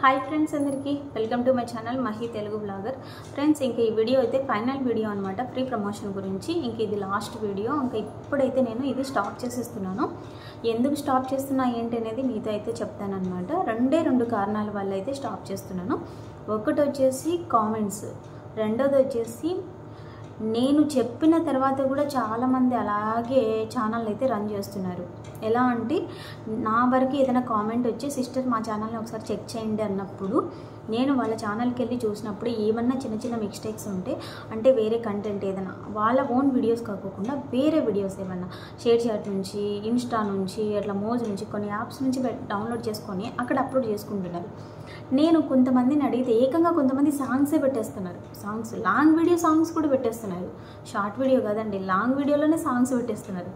Hi friends, అందరికీ welcome to my channel Mahi Telugu blogger. Friends, ఇంకా ఈ వీడియో అయితే ఫైనల్ వీడియో అనమాట, ఫ్రీ ప్రమోషన్ గురించి. ఇంక ఇది లాస్ట్ వీడియో. ఇంకా ఇప్పుడైతే నేను ఇది స్టాప్ చేసేస్తున్నాను. ఎందుకు స్టాప్ చేస్తున్నా ఏంటి అనేది మీతో అయితే చెప్తానమాట. రెండు కారణాల వల్ల అయితే స్టాప్ చేస్తున్నాను. ఒకటి వచ్చేసి కామెంట్స్, రెండోది వచ్చేసి నేను చెప్పిన తర్వాత కూడా చాలామంది అలాగే ఛానల్ అయితే రన్ చేస్తున్నారు. ఎలా అంటే, నా వరకు ఏదైనా కామెంట్ వచ్చి సిస్టర్ మా ఛానల్ని ఒకసారి చెక్ చేయండి అన్నప్పుడు నేను వాళ్ళ ఛానల్కి వెళ్ళి చూసినప్పుడు ఏమన్నా చిన్న చిన్న మిస్టేక్స్ ఉంటే, అంటే వేరే కంటెంట్ ఏదైనా వాళ్ళ ఓన్ వీడియోస్ కాకుండా వేరే వీడియోస్ ఏమన్నా షేర్ చాట్ నుంచి, ఇన్స్టా నుంచి, అట్లా మోజ్ నుంచి కొన్ని యాప్స్ నుంచి డౌన్లోడ్ చేసుకొని అక్కడ అప్లోడ్ చేసుకుంటున్నారు. నేను కొంతమందిని అడిగితే ఏకంగా కొంతమంది సాంగ్సే పెట్టేస్తున్నారు. సాంగ్స్, లాంగ్ వీడియో సాంగ్స్ కూడా పెట్టేస్తున్నారు. షార్ట్ వీడియో కాదండి, లాంగ్ వీడియోలోనే సాంగ్స్ పెట్టేస్తున్నారు.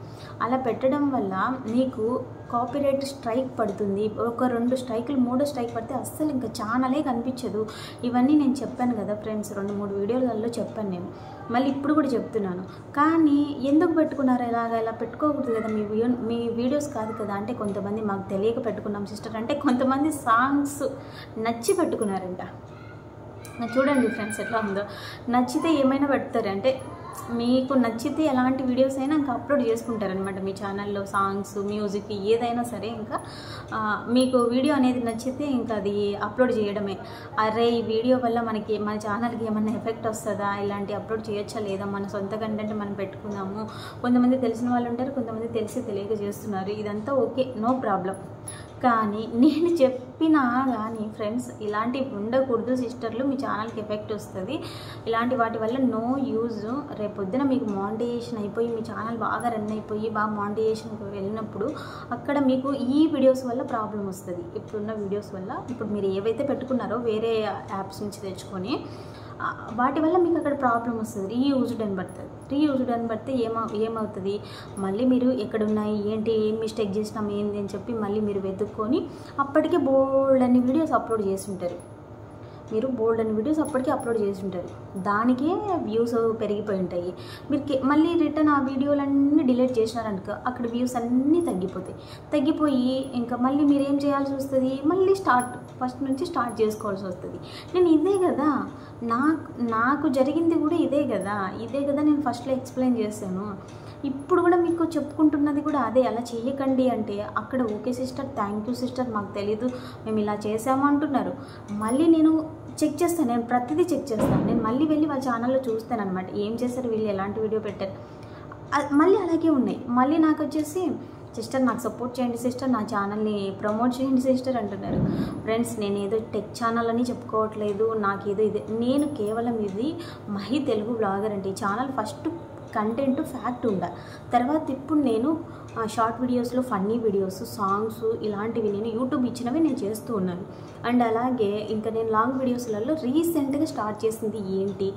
అలా పెట్టడం వల్ల మీకు కాపీరైట్ స్ట్రైక్ పడుతుంది. ఒక 2 స్ట్రైకులు 3 స్ట్రైక్ పడితే అస్సలు ఇంకా ఛానలే కనిపించదు. ఇవన్నీ నేను చెప్పాను కదా ఫ్రెండ్స్, 2-3 వీడియోలలో చెప్పాను నేను. మళ్ళీ ఇప్పుడు కూడా చెప్తున్నాను. కానీ ఎందుకు పెట్టుకున్నారు? ఇలా పెట్టుకోకూడదు కదా, మీ వీడియోస్ కాదు కదా. అంటే కొంతమంది మాకు తెలియక పెట్టుకున్నాం సిస్టర్ అంటే, కొంతమంది సాంగ్స్ నచ్చి పెట్టుకున్నారంట. చూడండి ఫ్రెండ్స్ ఎట్లా ఉందో. నచ్చితే ఏమైనా పెడతారు, అంటే మీకు నచ్చితే ఎలాంటి వీడియోస్ అయినా ఇంకా అప్లోడ్ చేసుకుంటారనమాట మీ ఛానల్లో. సాంగ్స్, మ్యూజిక్ ఏదైనా సరే ఇంకా మీకు వీడియో అనేది నచ్చితే ఇంకా అది అప్లోడ్ చేయడమే. అరే ఈ వీడియో వల్ల మన ఛానల్కి ఏమన్నా ఎఫెక్ట్ వస్తుందా, ఇలాంటి అప్లోడ్ చేయొచ్చా లేదా, మన సొంత కంటెంట్ మనం పెట్టుకుందాము. కొంతమంది తెలిసిన వాళ్ళు ఉంటారు, కొంతమంది తెలియక చేస్తున్నారు. ఇదంతా ఓకే, నో ప్రాబ్లం. కానీ నేను చెప్పినా కానీ ఫ్రెండ్స్, ఇలాంటివి ఉండకూడదు సిస్టర్లు. మీ ఛానల్కి ఎఫెక్ట్ వస్తుంది. ఇలాంటి వాటి వల్ల నో యూజ్. రేపొద్దున మీకు మానిటైజేషన్ అయిపోయి మీ ఛానల్ బాగా రన్ అయిపోయి బాగా మానిటైజేషన్కి వెళ్ళినప్పుడు అక్కడ మీకు ఈ వీడియోస్ వల్ల ప్రాబ్లం వస్తుంది. ఇప్పుడున్న వీడియోస్ వల్ల, ఇప్పుడు మీరు ఏవైతే పెట్టుకున్నారో వేరే యాప్స్ నుంచి తెచ్చుకొని వాటి వల్ల మీకు అక్కడ ప్రాబ్లం వస్తుంది. రీయూజ్డ్ అని పడుతుంది. రీయూజ్డ్ అని పడితే ఏమవుతుంది, మళ్ళీ మీరు ఎక్కడున్నాయి ఏంటి, ఏం మిస్టేక్ చేసినాం ఏంటి అని చెప్పి మళ్ళీ మీరు వెతుక్కొని అప్పటికే బోల్డ్ అన్ని వీడియోస్ అప్లోడ్ చేసి ఉంటారు. మీరు బోల్డ్ అని వీడియోస్ అప్పటికే అప్లోడ్ చేసి ఉంటారు. దానికే వ్యూస్ పెరిగిపోయి ఉంటాయి. మీరు మళ్ళీ రిటర్న్ ఆ వీడియోలన్నీ డిలీట్ చేసినారనుకో, అక్కడ వ్యూస్ అన్నీ తగ్గిపోయి ఇంకా మళ్ళీ మీరు ఏం చేయాల్సి వస్తుంది, మళ్ళీ ఫస్ట్ నుంచి స్టార్ట్ చేసుకోవాల్సి వస్తుంది. నేను ఇదే కదా, నాకు జరిగింది కూడా ఇదే కదా నేను ఫస్ట్లో ఎక్స్ప్లెయిన్ చేశాను. ఇప్పుడు కూడా మీకు చెప్పుకుంటున్నది కూడా అదే. అలా చేయకండి అంటే అక్కడ okay sister, thank you sister, మాకు తెలీదు, మేము ఇలా చేసాము అంటున్నారు. మళ్ళీ నేను చెక్ చేస్తాను, నేను ప్రతిదీ చెక్ చేస్తాను. నేను మళ్ళీ వెళ్ళి వాళ్ళ ఛానల్లో చూస్తాను అనమాట, ఏం చేస్తారు వీళ్ళు, ఎలాంటి వీడియో పెట్టారు. మళ్ళీ అలాగే ఉన్నాయి. మళ్ళీ నాకు వచ్చేసి సిస్టర్ నాకు సపోర్ట్ చేయండి సిస్టర్, నా ఛానల్ని ప్రమోట్ చేయండి సిస్టర్ అంటున్నారు. ఫ్రెండ్స్, నేను ఏదో టెక్ ఛానల్ అని చెప్పుకోవట్లేదు. నాకేదో నేను కేవలం ఇది మహి తెలుగు బ్లాగర్ అంటే ఈ ఛానల్ ఫస్ట్ కంటెంట్ ఫ్యాక్ట్ ఉండాలి. తర్వాత ఇప్పుడు నేను షార్ట్ వీడియోస్లో ఫన్నీ వీడియోస్, సాంగ్స్ ఇలాంటివి నేను యూట్యూబ్ ఇచ్చినవి నేను చేస్తూ ఉన్నాను. అండ్ అలాగే ఇంకా నేను లాంగ్ వీడియోస్లలో రీసెంట్గా స్టార్ట్ చేసింది ఏంటి,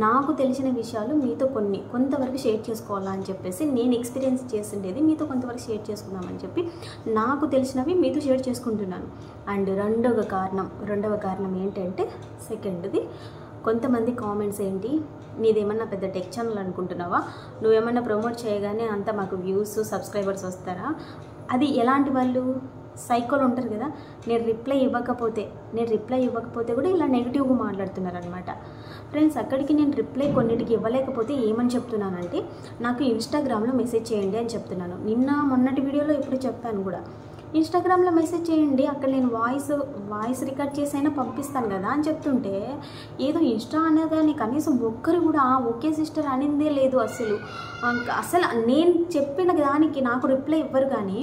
నాకు తెలిసిన విషయాలు మీతో కొంతవరకు షేర్ చేసుకోవాలని చెప్పేసి, నేను ఎక్స్పీరియన్స్ చేసిండేది మీతో కొంతవరకు షేర్ చేసుకుందామని చెప్పి నాకు తెలిసినవి మీతో షేర్ చేసుకుంటున్నాను. అండ్ రెండవ కారణం ఏంటంటే, సెకండ్ది, కొంతమంది కామెంట్స్ ఏంటి, నీదేమన్నా పెద్ద టెక్ ఛానల్ అనుకుంటున్నావా, నువ్వేమన్నా ప్రమోట్ చేయగానే అంతా మాకు వ్యూస్, సబ్స్క్రైబర్స్ వస్తారా. అది ఎలాంటి వాళ్ళు, సైకోలు ఉంటారు కదా. నేను రిప్లై ఇవ్వకపోతే కూడా ఇలా నెగిటివ్గా మాట్లాడుతున్నారు అనమాట. ఫ్రెండ్స్, అక్కడికి నేను రిప్లై కొన్నిటికి ఇవ్వలేకపోతే ఏమని చెప్తున్నానంటే, నాకు ఇన్స్టాగ్రామ్లో మెసేజ్ చేయండి అని చెప్తున్నాను. మొన్నటి వీడియోలో ఇప్పుడు చెప్పాను కూడా, ఇన్స్టాగ్రామ్లో మెసేజ్ చేయండి, అక్కడ నేను వాయిస్ రికార్డ్ చేసి అయినా పంపిస్తాను కదా అని చెప్తుంటే, ఏదో ఇన్స్టా అనేదాన్ని కనీసం ఒక్కరు కూడా ఓకే సిస్టర్ అనిందే లేదు. అసలు నేను చెప్పిన దానికి నాకు రిప్లై ఇవ్వరు, కానీ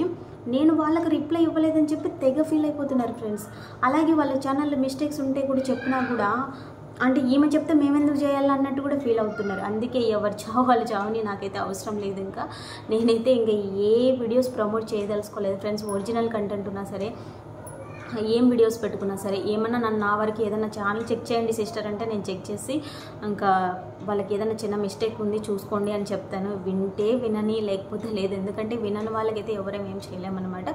నేను వాళ్ళకి రిప్లై ఇవ్వలేదని చెప్పి తెగ ఫీల్ అయిపోతున్నారు ఫ్రెండ్స్. అలాగే వాళ్ళ ఛానల్లో మిస్టేక్స్ ఉంటే కూడా చెప్పినా కూడా, అంటే ఈమె చెప్తే మేమెందుకు చేయాలన్నట్టు కూడా ఫీల్ అవుతున్నారు. అందుకే ఎవరు వాళ్ళు చావని, నాకైతే అవసరం లేదు. ఇంకా నేనైతే ఇంకా ఏ వీడియోస్ ప్రమోట్ చేయదలుచుకోలేదు ఫ్రెండ్స్. ఒరిజినల్ కంటెంట్ ఉన్నా సరే, ఏం వీడియోస్ పెట్టుకున్నా సరే, ఏమన్నా నా వరకు ఏదైనా ఛానల్ చెక్ చేయండి సిస్టర్ అంటే నేను చెక్ చేసి ఇంకా వాళ్ళకి ఏదైనా చిన్న మిస్టేక్ ఉంది చూసుకోండి అని చెప్తాను. వింటే వినని, లేకపోతే లేదు. ఎందుకంటే వినని వాళ్ళకైతే ఎవరేం చేయలేమన్నమాట.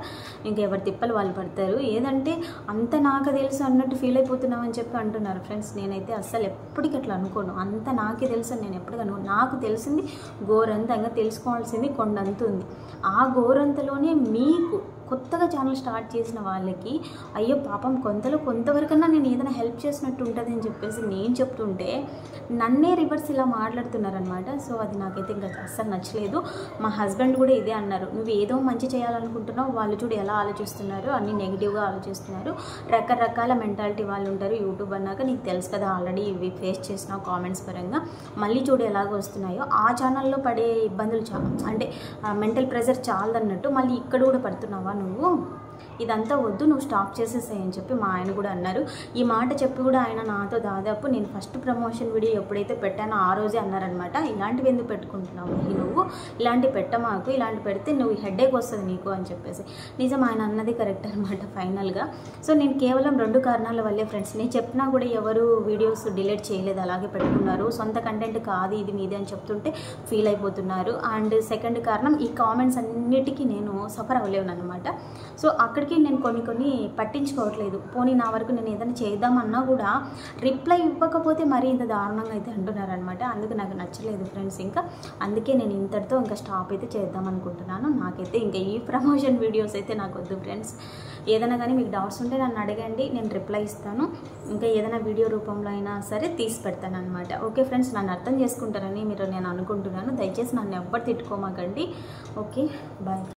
ఇంకా ఎవరి తిప్పలు వాళ్ళు పడతారు. ఏదంటే అంత నాకు తెలుసు అన్నట్టు ఫీల్ అయిపోతున్నామని చెప్పి అంటున్నారు ఫ్రెండ్స్. నేనైతే అస్సలు ఎప్పటికీ అట్లా అనుకోను. అంత నాకే తెలుసు అని నేను ఎప్పటికీ అనుకోను. నాకు తెలిసింది గోరంతంగా, తెలుసుకోవాల్సింది కొండంత ఉంది. ఆ గోరంతలోనే మీకు కొత్తగా ఛానల్ స్టార్ట్ చేసిన వాళ్ళకి అయ్యో పాపం కొంతవరకన్నా నేను ఏదైనా హెల్ప్ చేసినట్టు ఉంటుంది అని చెప్పేసి నేను చెప్తుంటే నన్నే రివర్స్ ఇలా మాట్లాడుతున్నారనమాట. సో అది నాకైతే ఇంకా అస్సలు నచ్చలేదు. మా హస్బెండ్ కూడా ఇదే అన్నారు, నువ్వు ఏదో మంచి చేయాలనుకుంటున్నావు, వాళ్ళు చూడు ఎలా ఆలోచిస్తున్నారు, అన్నీ నెగిటివ్గా ఆలోచిస్తున్నారు, రకరకాల మెంటాలిటీ వాళ్ళు ఉంటారు యూట్యూబ్ అన్నాక, నీకు తెలుసు కదా ఆల్రెడీ ఇవి ఫేస్ చేసిన కామెంట్స్ పరంగా, మళ్ళీ చూడు ఎలాగ వస్తున్నాయో, ఆ ఛానల్లో పడే ఇబ్బందులు అంటే మెంటల్ ప్రెషర్ చాలదన్నట్టు మళ్ళీ ఇక్కడ కూడా పడుతున్నావా నువ్వు, ఇదంతా వద్దు, నువ్వు స్టాప్ చేసేసాయి అని చెప్పి మా ఆయన కూడా అన్నారు. ఈ మాట చెప్పి కూడా ఆయన నాతో దాదాపు నేను ఫస్ట్ ప్రమోషన్ వీడియో ఎప్పుడైతే పెట్టానో ఆ రోజే అన్నారనమాట, ఇలాంటివి ఎందుకు పెట్టుకుంటున్నావు నువ్వు, ఇలాంటివి పెట్టమాకు, ఇలాంటి పెడితే నువ్వు హెడేక్ వస్తుంది నీకు అని చెప్పేసి. నిజం, ఆయన అన్నది కరెక్ట్ అనమాట ఫైనల్గా. సో నేను కేవలం 2 కారణాల వల్లే ఫ్రెండ్స్, నేను చెప్పినా కూడా ఎవరు వీడియోస్ డిలీట్ చేయలేదు, అలాగే పెట్టుకున్నారు. సొంత కంటెంట్ కాదు ఇది మీది అని చెప్తుంటే ఫీల్ అయిపోతున్నారు. అండ్ సెకండ్ కారణం, ఈ కామెంట్స్ అన్నిటికీ నేను సఫర్ అవ్వలేను అనమాట. సో అక్కడికి నేను కొన్ని పట్టించుకోవట్లేదు. పోనీ నా వరకు నేను ఏదైనా చేద్దామన్నా కూడా రిప్లై ఇవ్వకపోతే మరీ ఇంత దారుణంగా అయితే అంటున్నారనమాట. అందుకు నాకు నచ్చలేదు ఫ్రెండ్స్. ఇంకా అందుకే నేను ఇంతటితో ఇంకా స్టాప్ అయితే చేద్దాం అనుకుంటున్నాను. నాకైతే ఇంకా ఈ ప్రమోషన్ వీడియోస్ అయితే నాకు వద్దు ఫ్రెండ్స్. ఏదైనా కానీ మీకు డౌట్స్ ఉంటే నన్ను అడగండి, నేను రిప్లై ఇస్తాను. ఇంకా ఏదైనా వీడియో రూపంలో అయినా సరే తీసి పెడతాను అనమాట. ఓకే ఫ్రెండ్స్, నన్ను అర్థం చేసుకుంటారని నేను అనుకుంటున్నాను. దయచేసి నన్ను ఎవ్వరు తిట్టుకోమాకండి. Okay, bye.